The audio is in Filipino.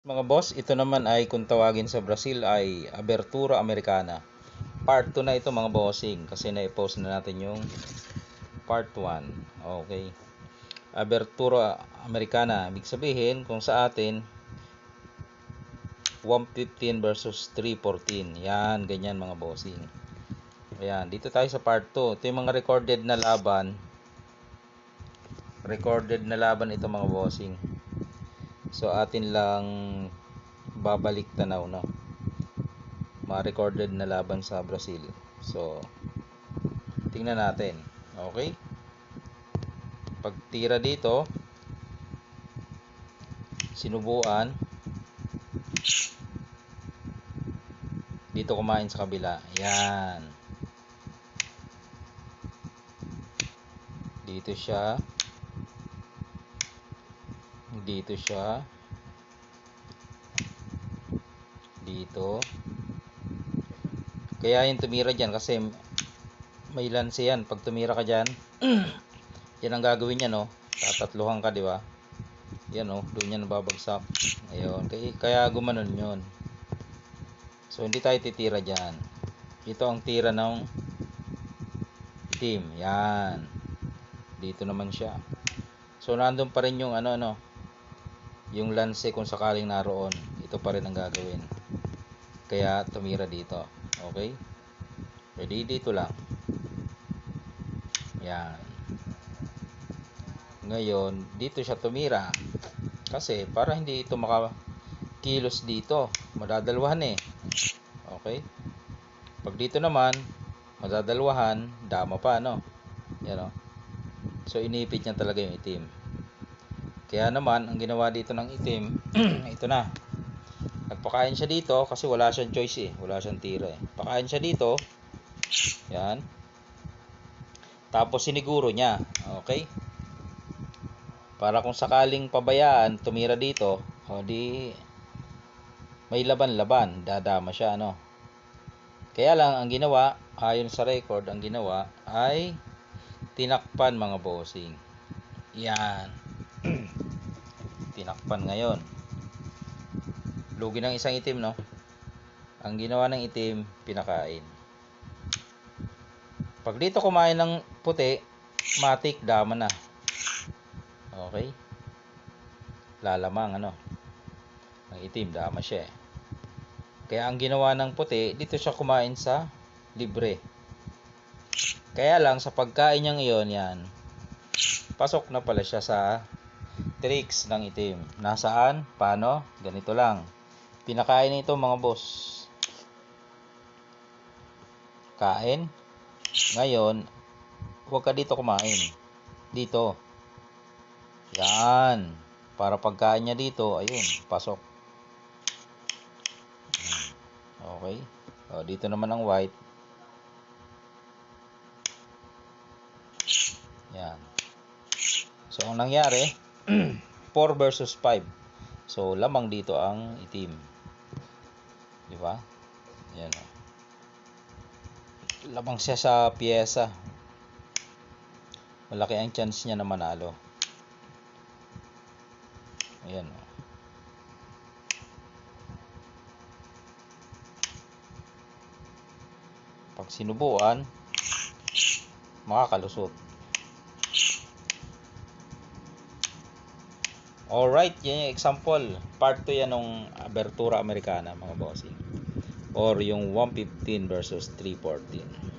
Mga boss, ito naman ay kung tawagin sa Brazil ay Abertura Americana. Part 2 na ito mga bossing kasi na-post na natin yung part 1. Okay. Abertura Americana, ibig sabihin kung sa atin 115 versus 314. Yan, ganyan mga bossing. Ayan, dito tayo sa part 2. Ito yung mga recorded na laban. Recorded na laban ito mga bossing. So atin lang babalik tanaw, no? Ma-recorded na laban sa Brazil. So tingnan natin. Okay? Pagtira dito, sinubuan. Dito kumain sa kabila. Yan. Dito siya. Dito siya. Dito. Kaya yung tumira dyan kasi may lance yan. Pag tumira ka dyan, yan ang gagawin niya, no? Tatatluhan ka, di ba? Yan, no? Doon yan babagsak. Ayun. Kaya gumanon yun. So, hindi tayo titira dyan. Ito ang tira ng team. Yan. Dito naman siya. So, nandun pa rin yung yung lance kung sakaling naroon. Ito pa rin ang gagawin. Kaya tumira dito. Okay? Ready? Dito lang. Yan. Ngayon, dito siya tumira. Kasi para hindi ito makakilos dito. Madadalwahan eh. Okay? Pag dito naman, madadalwahan, dama pa, no? Yan, no? So, inipit niya talaga yung itim. Kaya naman, ang ginawa dito ng itim, ito na. Nagpakain siya dito kasi wala siyang choice eh. Wala siyang tira eh. Pakain siya dito. Yan. Tapos siniguro niya. Okay? Para kung sakaling pabayaan, tumira dito, o di may laban-laban. Dadama siya, ano. Kaya lang, ang ginawa, ayon sa record, ang ginawa ay tinakpan mga bossing. Yan. Tinakpan ngayon. Lugi ng isang itim, no? Ang ginawa ng itim, pinakain. Pag dito kumain ng puti, matik, dama na. Okay? Lalamang, ano? Ang itim, dama siya eh. Kaya ang ginawa ng puti, dito siya kumain sa libre. Kaya lang, sa pagkain niyang iyon, yan, pasok na pala siya sa tricks ng itim. Nasaan? Paano? Ganito lang. Pinakain nito mga boss. Kain. Ngayon, huwag ka dito kumain. Dito. Yan. Para pagkain niya dito, ayun, pasok. Okay. O, dito naman ang white. Yan. So, ang nangyari, 4 versus 5. So, lamang dito ang itim. Di ba? Yan. Lamang siya sa pyesa. Malaki ang chance niya na manalo. Ayan. Pag sinubuan, makakalusot. Alright, yan yung example. Part 2 yan ng Abertura Americana mga bossing. Or yung 115 versus 314.